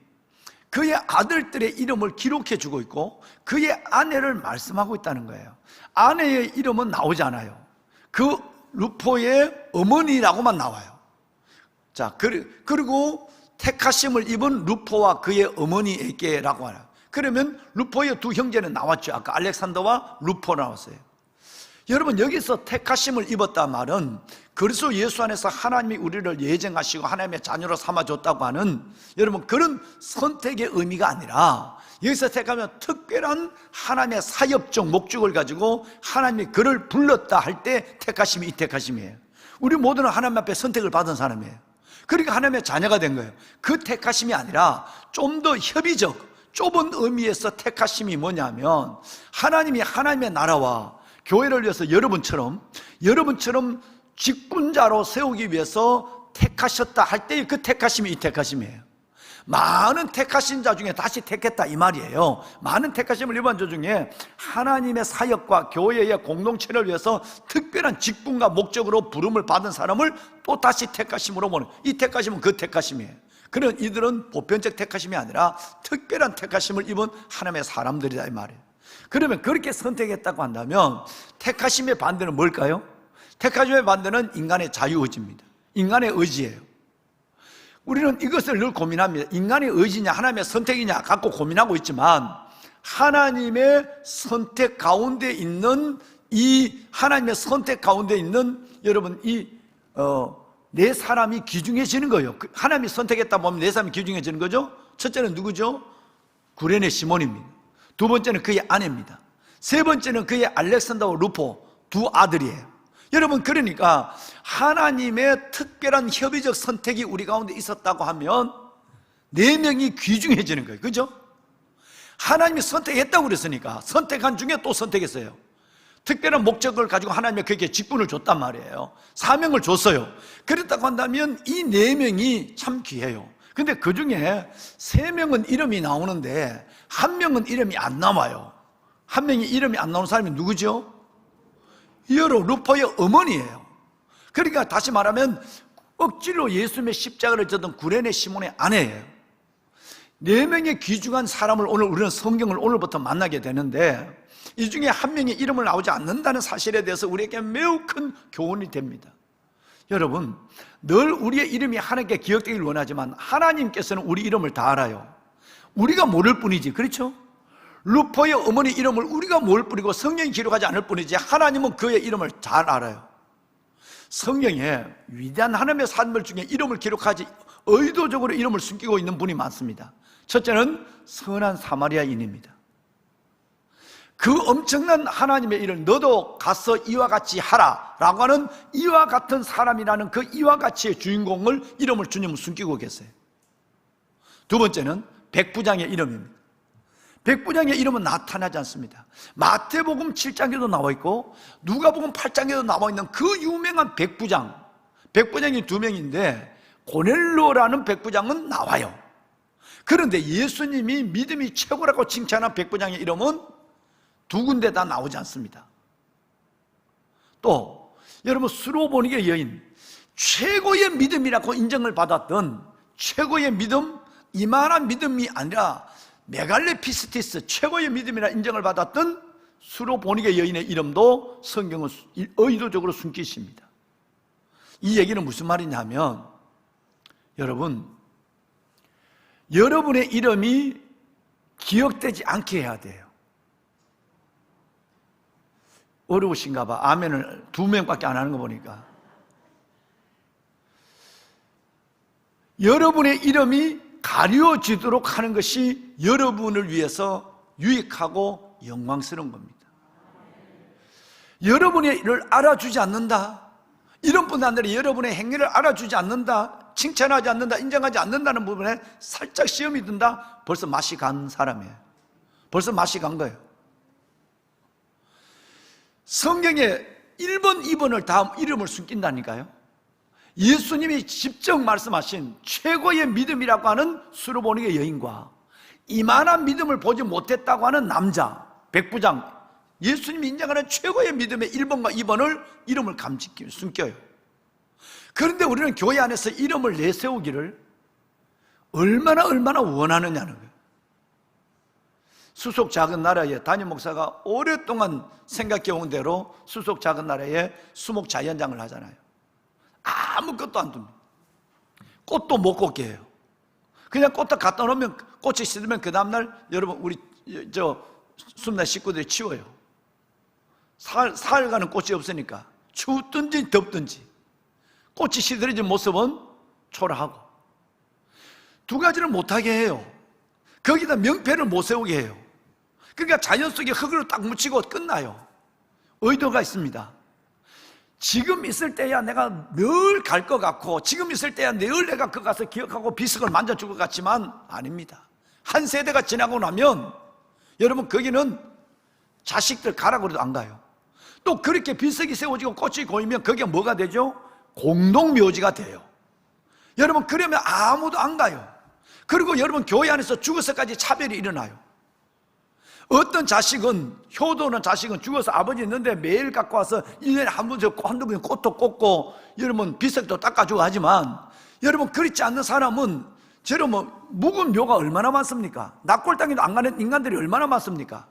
그의 아들들의 이름을 기록해 주고 있고 그의 아내를 말씀하고 있다는 거예요. 아내의 이름은 나오지 않아요. 그 루포의 어머니라고만 나와요. 자, 그리고 택하심을 입은 루포와 그의 어머니에게라고 하나. 그러면 루포의 두 형제는 나왔죠. 아까 알렉산더와 루포 나왔어요. 여러분 여기서 택하심을 입었다 말은 그리스도 예수 안에서 하나님이 우리를 예정하시고 하나님의 자녀로 삼아줬다고 하는 여러분 그런 선택의 의미가 아니라 여기서 택하면 특별한 하나님의 사역적 목적을 가지고 하나님이 그를 불렀다 할 때 택하심이 이 택하심이에요. 우리 모두는 하나님 앞에 선택을 받은 사람이에요. 그러니까 하나님의 자녀가 된 거예요. 그 택하심이 아니라 좀 더 협의적 좁은 의미에서 택하심이 뭐냐면 하나님이 하나님의 나라와 교회를 위해서 여러분처럼 직분자로 세우기 위해서 택하셨다 할 때 그 택하심이 이 택하심이에요. 많은 택하신 자 중에 다시 택했다 이 말이에요. 많은 택하심을 입은 자 중에 하나님의 사역과 교회의 공동체를 위해서 특별한 직분과 목적으로 부름을 받은 사람을 또 다시 택하심으로 보는 이 택하심은 그 택하심이에요. 그런 이들은 보편적 택하심이 아니라 특별한 택하심을 입은 하나님의 사람들이다 이 말이에요. 그러면 그렇게 선택했다고 한다면 택하심의 반대는 뭘까요? 택하심의 반대는 인간의 자유의지입니다. 인간의 의지예요. 우리는 이것을 늘 고민합니다. 인간의 의지냐 하나님의 선택이냐 갖고 고민하고 있지만 하나님의 선택 가운데 있는 이 하나님의 선택 가운데 있는 여러분 네 사람이 귀중해지는 거예요. 하나님이 선택했다 보면 네 사람이 귀중해지는 거죠. 첫째는 누구죠? 구레네 시몬입니다. 두 번째는 그의 아내입니다. 세 번째는 그의 알렉산더와 루포 두 아들이에요. 여러분 그러니까 하나님의 특별한 협의적 선택이 우리 가운데 있었다고 하면 네 명이 귀중해지는 거예요. 그죠? 하나님이 선택했다고 그랬으니까 선택한 중에 또 선택했어요. 특별한 목적을 가지고 하나님이 그에게 직분을 줬단 말이에요. 사명을 줬어요. 그랬다고 한다면 이 네 명이 참 귀해요. 근데 그 중에 세 명은 이름이 나오는데 한 명은 이름이 안 나와요. 한 명이 이름이 안 나오는 사람이 누구죠? 여러 루포의 어머니예요. 그러니까 다시 말하면 억지로 예수님의 십자가를 졌던 구레네 시몬의 아내예요. 4명의 귀중한 사람을 오늘 우리는 성경을 오늘부터 만나게 되는데 이 중에 한 명의 이름을 나오지 않는다는 사실에 대해서 우리에게 매우 큰 교훈이 됩니다. 여러분, 늘 우리의 이름이 하나님께 기억되길 원하지만 하나님께서는 우리 이름을 다 알아요. 우리가 모를 뿐이지, 그렇죠? 루포의 어머니 이름을 우리가 모를 뿐이고 성경이 기록하지 않을 뿐이지 하나님은 그의 이름을 잘 알아요. 성경에 위대한 하나님의 사람들 중에 이름을 기록하지 의도적으로 이름을 숨기고 있는 분이 많습니다. 첫째는 선한 사마리아인입니다. 그 엄청난 하나님의 일을 너도 가서 이와 같이 하라 라고 하는 이와 같은 사람이라는 그 이와 같이의 주인공을 이름을 주님은 숨기고 계세요. 두 번째는 백부장의 이름입니다. 백부장의 이름은 나타나지 않습니다. 마태복음 7장에도 나와 있고 누가복음 8장에도 나와 있는 그 유명한 백부장, 백부장이 2명인데 고넬료라는 백부장은 나와요. 그런데 예수님이 믿음이 최고라고 칭찬한 백부장의 이름은 2군데 다 나오지 않습니다. 또 여러분, 수로보니게 여인, 최고의 믿음이라고 인정을 받았던 최고의 믿음, 이만한 믿음이 아니라 메갈레피스티스, 최고의 믿음이라 인정을 받았던 수로보니게 여인의 이름도 성경은 의도적으로 숨기십니다. 이 얘기는 무슨 말이냐면, 여러분의 이름이 기억되지 않게 해야 돼요. 어려우신가 봐. 아멘을 2명밖에 안 하는 거 보니까. 여러분의 이름이 가려지도록 하는 것이 여러분을 위해서 유익하고 영광스러운 겁니다. 여러분의 일을 알아주지 않는다, 이름뿐 아니라 여러분의 행위를 알아주지 않는다, 칭찬하지 않는다, 인정하지 않는다는 부분에 살짝 시험이 든다, 벌써 맛이 간 사람이에요. 벌써 맛이 간 거예요. 성경에 1번, 2번을 다 이름을 숨긴다니까요. 예수님이 직접 말씀하신 최고의 믿음이라고 하는 수로보니게 여인과 이만한 믿음을 보지 못했다고 하는 남자 백부장, 예수님이 인정하는 최고의 믿음의 1번과 2번을 이름을 숨겨요. 그런데 우리는 교회 안에서 이름을 내세우기를 얼마나 원하느냐는 거예요. 수속 작은 나라에 담임 목사가 오랫동안 생각해온 대로 수속 작은 나라에 수목 자연장을 하잖아요. 아무것도 안 둡니다. 꽃도 못 꽂게 해요. 그냥 꽃다 갖다 놓으면 꽃이 시들면 그 다음날 여러분 우리 숨나 식구들이 치워요. 사흘간은 꽃이 없으니까 춥든지 덥든지 꽃이 시들어진 모습은 초라하고, 2가지를 못하게 해요. 거기다 명패를 못 세우게 해요. 그러니까 자연 속에 흙으로 딱 묻히고 끝나요. 의도가 있습니다. 지금 있을 때야 내가 늘 갈 것 같고, 지금 있을 때야 늘 내가 그 가서 기억하고 비석을 만져줄 것 같지만 아닙니다. 한 세대가 지나고 나면 여러분 거기는 자식들 가라고 해도 안 가요. 또 그렇게 비석이 세워지고 꽃이 고이면 그게 뭐가 되죠? 공동묘지가 돼요. 여러분 그러면 아무도 안 가요. 그리고 여러분 교회 안에서 죽어서까지 차별이 일어나요. 어떤 자식은, 효도는 자식은 죽어서 아버지 있는데 매일 갖고 와서 1년에 한두 번 꽃도 꽂고 여러분 비석도 닦아주고 하지만, 여러분 그렇지 않는 사람은 여러분 묵은 묘가 얼마나 많습니까? 낙골 땅에도 안 가는 인간들이 얼마나 많습니까?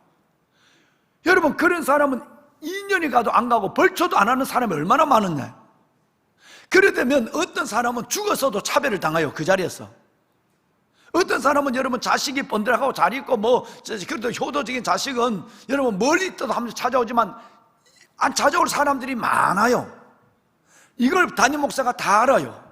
여러분 그런 사람은 2년이 가도 안 가고 벌초도 안 하는 사람이 얼마나 많았나요? 그러다면 어떤 사람은 죽어서도 차별을 당해요. 그 자리에서. 어떤 사람은 여러분 자식이 번들하고 잘 있고 그래도 효도적인 자식은 여러분 멀리 있어도 한번 찾아오지만 안 찾아올 사람들이 많아요. 이걸 담임 목사가 다 알아요.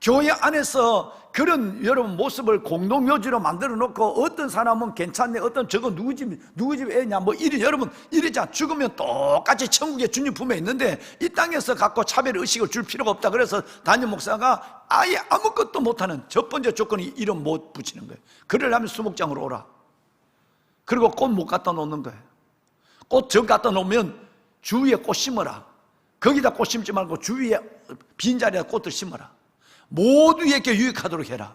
교회 안에서 그런 여러분 모습을 공동묘지로 만들어 놓고, 어떤 사람은 괜찮네, 어떤 저거 누구 집 애냐, 여러분 이러자 죽으면 똑같이 천국의 주님 품에 있는데 이 땅에서 갖고 차별 의식을 줄 필요가 없다. 그래서 담임 목사가 아예 아무것도 못하는 첫 번째 조건이 이름 못 붙이는 거예요. 그러려면 수목장으로 오라. 그리고 꽃 못 갖다 놓는 거예요. 꽃 저 갖다 놓으면 주위에 꽃 심어라. 거기다 꽃 심지 말고 주위에 빈자리에 꽃을 심어라. 모두에게 유익하도록 해라.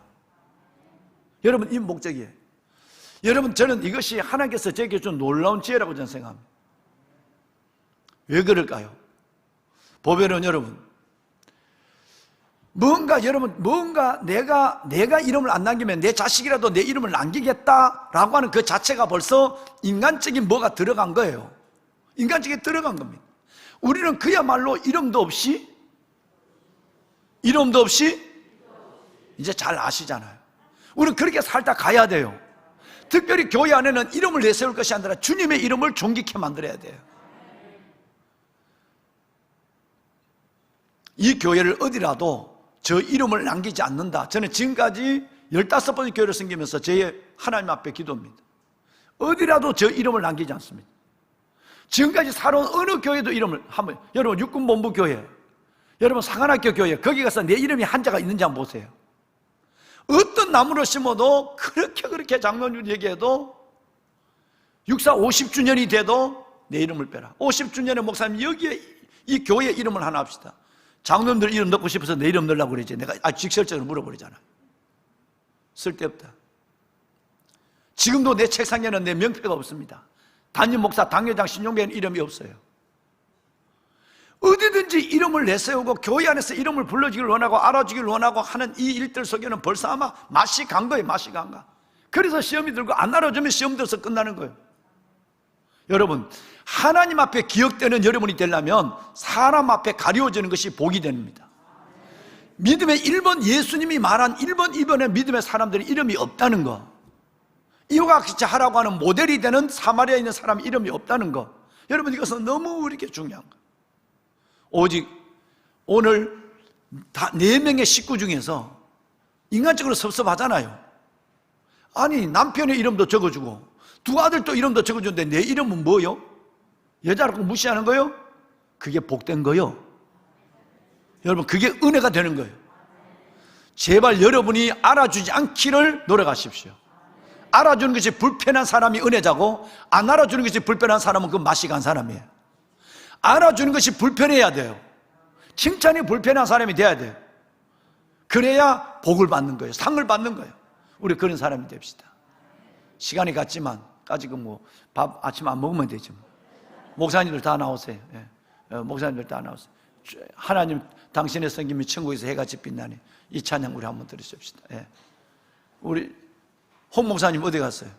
여러분 이 목적이에요. 여러분 저는 이것이 하나님께서 제게 준 놀라운 지혜라고 저는 생각합니다. 왜 그럴까요? 보면은 여러분 뭔가 여러분, 뭔가 내가 이름을 안 남기면 내 자식이라도 내 이름을 남기겠다라고 하는 그 자체가 벌써 인간적인 뭐가 들어간 거예요. 인간적인 들어간 겁니다. 우리는 그야말로 이름도 없이 이제 잘 아시잖아요. 우리는 그렇게 살다 가야 돼요. 특별히 교회 안에는 이름을 내세울 것이 아니라 주님의 이름을 존귀케 만들어야 돼요. 이 교회를 어디라도 저 이름을 남기지 않는다. 저는 지금까지 15번의 교회를 섬기면서 제 하나님 앞에 기도입니다. 어디라도 저 이름을 남기지 않습니다. 지금까지 살아온 어느 교회도 이름을 한번, 여러분 육군본부 교회, 여러분 상한학교 교회, 거기 가서 내 이름이 한자가 있는지 한번 보세요. 어떤 나무를 심어도 그렇게 장로님 얘기해도 육사 50주년이 돼도 내 이름을 빼라. 50주년의 목사님 여기에 이 교회 이름을 하나 합시다. 장로님들 이름 넣고 싶어서 내 이름 넣으려고 그러지. 내가 직설적으로 물어버리잖아. 쓸데없다. 지금도 내 책상에는 내 명패가 없습니다. 담임 목사, 당회장, 신용배는 이름이 없어요. 어디든지 이름을 내세우고 교회 안에서 이름을 불러주길 원하고 알아주길 원하고 하는 이 일들 속에는 벌써 아마 맛이 간 거예요. 맛이 간 거. 그래서 시험이 들고 안 알아주면 시험 들어서 끝나는 거예요. 여러분, 하나님 앞에 기억되는 여러분이 되려면 사람 앞에 가려워지는 것이 복이 됩니다. 믿음의 1번, 예수님이 말한 1번, 2번의 믿음의 사람들이 이름이 없다는 거, 이와 같이 하라고 하는 모델이 되는 사마리아에 있는 사람 이름이 없다는 거, 여러분 이것은 너무 우리에게 중요한 거. 오직 오늘 다 4명의 식구 중에서 인간적으로 섭섭하잖아요. 아니 남편의 이름도 적어주고 두 아들도 이름도 적어주는데 내 이름은 뭐요? 여자라고 무시하는 거요? 그게 복된 거요. 여러분 그게 은혜가 되는 거예요. 제발 여러분이 알아주지 않기를 노력하십시오. 알아주는 것이 불편한 사람이 은혜자고 안 알아주는 것이 불편한 사람은 그 맛이 간 사람이에요. 알아주는 것이 불편해야 돼요. 칭찬이 불편한 사람이 돼야 돼요. 그래야 복을 받는 거예요. 상을 받는 거예요. 우리 그런 사람이 됩시다. 시간이 갔지만 아직은 뭐 밥 아침 안 먹으면 되죠. 목사님들 다 나오세요. 예. 목사님들 다 나오세요. 하나님 당신의 성김이 천국에서 해같이 빛나니 이 찬양 우리 한번 들으십시다. 예. 우리 홍 목사님 어디 갔어요?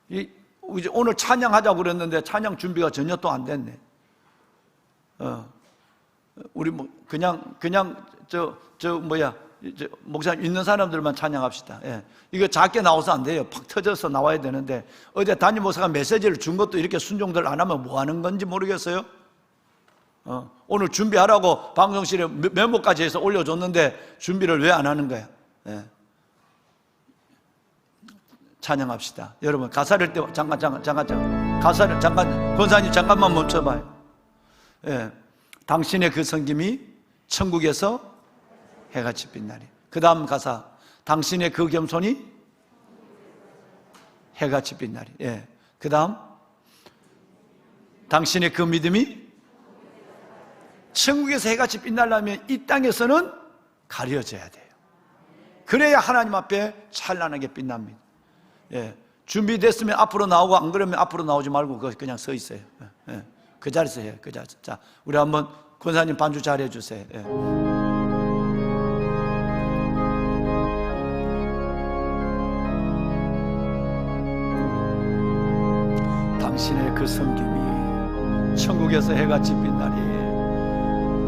이제 오늘 찬양하자고 그랬는데 찬양 준비가 전혀 또 안 됐네. 우리 뭐 그냥 목사님 있는 사람들만 찬양합시다. 예. 이거 작게 나와서 안 돼요. 팍 터져서 나와야 되는데 어제 담임 목사가 메시지를 준 것도 이렇게 순종들 안 하면 뭐 하는 건지 모르겠어요. 오늘 준비하라고 방송실에 메모까지 해서 올려줬는데 준비를 왜 안 하는 거야? 예. 찬양합시다. 여러분 가사를 때 잠깐 가사를 잠깐 권사님 잠깐만 멈춰봐요. 예, 당신의 그 성김이 천국에서 해같이 빛나리. 그 다음 가사 당신의 그 겸손이 해같이 빛나리. 예, 그 다음 당신의 그 믿음이 천국에서 해같이 빛나려면 이 땅에서는 가려져야 돼요. 그래야 하나님 앞에 찬란하게 빛납니다. 예, 준비됐으면 앞으로 나오고 안 그러면 앞으로 나오지 말고 그냥 서 있어요. 예, 그 자리에서 해요. 그 자리에서. 자, 우리 한번 권사님 반주 잘해 주세요. 예. 당신의 그 성김이 천국에서 해같이 빛나리.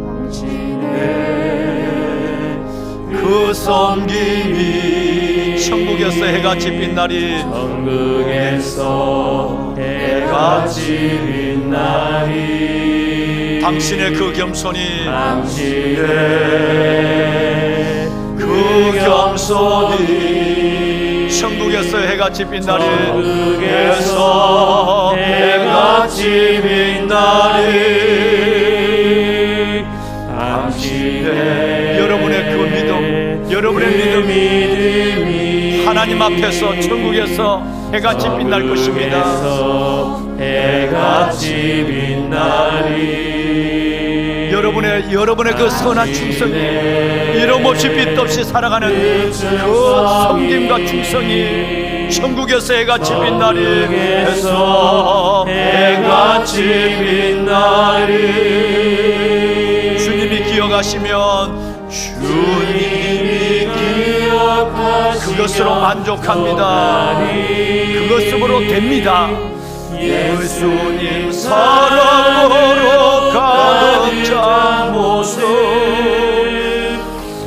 당신의 그 성김이 천국에서 해같이 빛나리. 천국에서 해같이 빛나리. 당신의 그 겸손이 당신의 그 겸손이 천국에서 해같이 빛나리. 천국에서 해같이 빛나리. 당신의 여러분의 그 믿음, 여러분의 믿음이 하나님 앞에서 천국에서 해같이 빛날 것입니다. 해같이 빛나리. 여러분의 그 선한 충성이 이름 없이 빛 없이 살아가는 그 성김과 충성이 천국에서 해같이 빛나리. 해같이 빛나리. 주님이 기억 기억하시면 주님이 기억하시면 그것으로 만족합니다. 그것으로 됩니다. 예수님 사랑으로 가득 찬 모습,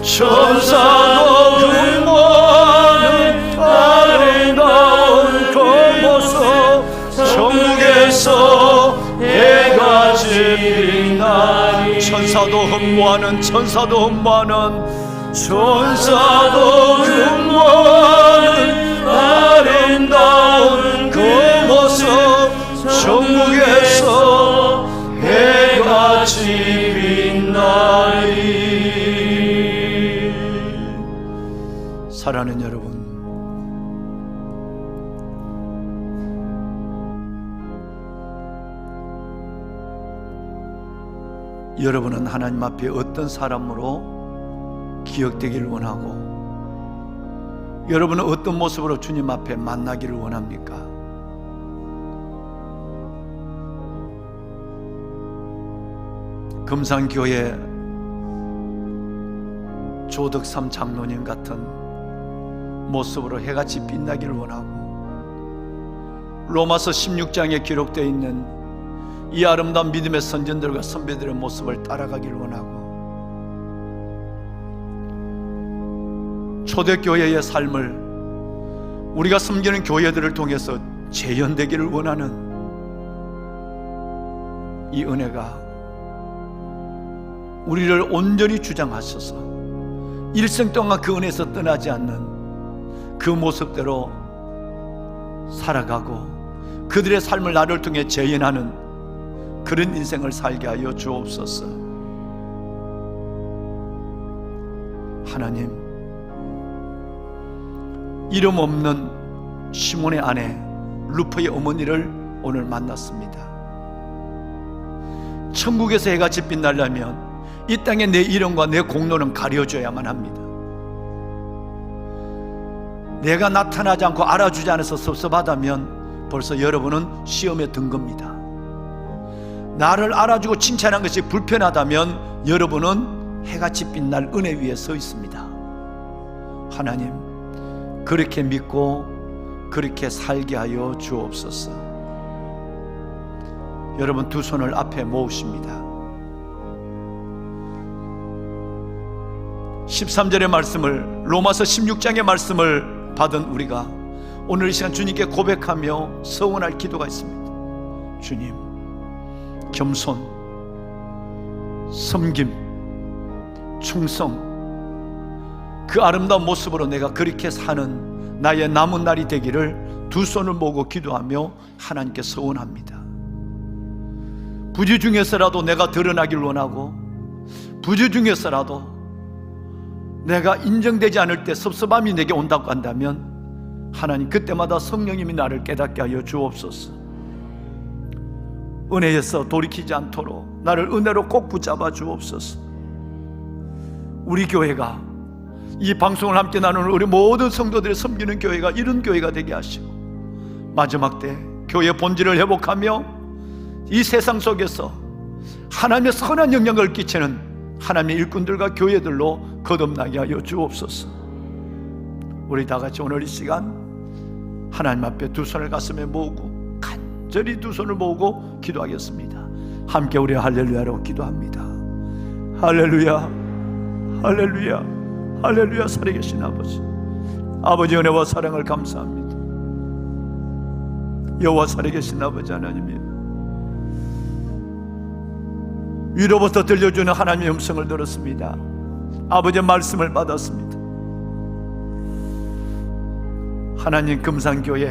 천사도 흠모하는 아름다운 그 모습, 천국에서 해같이 빛나리. 천사도 흠모하는, 천사도 흠모하는, 천사도 흠모하는 아름다운 그 모습, 천국에서 해같이 빛나리. 사랑하는 여러분, 여러분은 하나님 앞에 어떤 사람으로 기억되기를 원하고, 여러분은 어떤 모습으로 주님 앞에 만나기를 원합니까? 금산교회 조덕삼 장로님 같은 모습으로 해같이 빛나기를 원하고, 로마서 16장에 기록되어 있는 이 아름다운 믿음의 선전들과 선배들의 모습을 따라가기를 원하고, 초대교회의 삶을 우리가 섬기는 교회들을 통해서 재현되기를 원하는 이 은혜가 우리를 온전히 주장하셔서 일생 동안 그 은혜에서 떠나지 않는 그 모습대로 살아가고 그들의 삶을 나를 통해 재현하는 그런 인생을 살게 하여 주옵소서. 하나님, 이름 없는 시몬의 아내 루포의 어머니를 오늘 만났습니다. 천국에서 해같이 빛나려면 이 땅에 내 이름과 내 공로는 가려져야만 합니다. 내가 나타나지 않고 알아주지 않아서 섭섭하다면 벌써 여러분은 시험에 든 겁니다. 나를 알아주고 칭찬한 것이 불편하다면 여러분은 해같이 빛날 은혜 위에 서 있습니다. 하나님, 그렇게 믿고 그렇게 살게 하여 주옵소서. 여러분, 두 손을 앞에 모으십니다. 13절의 말씀을, 로마서 16장의 말씀을 받은 우리가 오늘 이 시간 주님께 고백하며 서원할 기도가 있습니다. 주님, 겸손, 섬김, 충성, 그 아름다운 모습으로 내가 그렇게 사는 나의 남은 날이 되기를 두 손을 모으고 기도하며 하나님께 서원합니다. 부재 중에서라도 내가 드러나기를 원하고, 부재 중에서라도 내가 인정되지 않을 때 섭섭함이 내게 온다고 한다면 하나님, 그때마다 성령님이 나를 깨닫게 하여 주옵소서. 은혜에서 돌이키지 않도록 나를 은혜로 꼭 붙잡아 주옵소서. 우리 교회가, 이 방송을 함께 나누는 우리 모든 성도들이 섬기는 교회가 이런 교회가 되게 하시고, 마지막 때 교회의 본질을 회복하며 이 세상 속에서 하나님의 선한 영향을 끼치는 하나님의 일꾼들과 교회들로 거듭나게 하여 주옵소서. 우리 다 같이 오늘 이 시간 하나님 앞에 두 손을 가슴에 모으고 간절히 두 손을 모으고 기도하겠습니다. 함께 우리 할렐루야로 기도합니다. 할렐루야, 할렐루야, 할렐루야. 살아계신 아버지, 아버지 은혜와 사랑을 감사합니다. 여호와 살아계신 아버지 하나님이여, 위로부터 들려주는 하나님의 음성을 들었습니다. 아버지의 말씀을 받았습니다. 하나님, 금산교회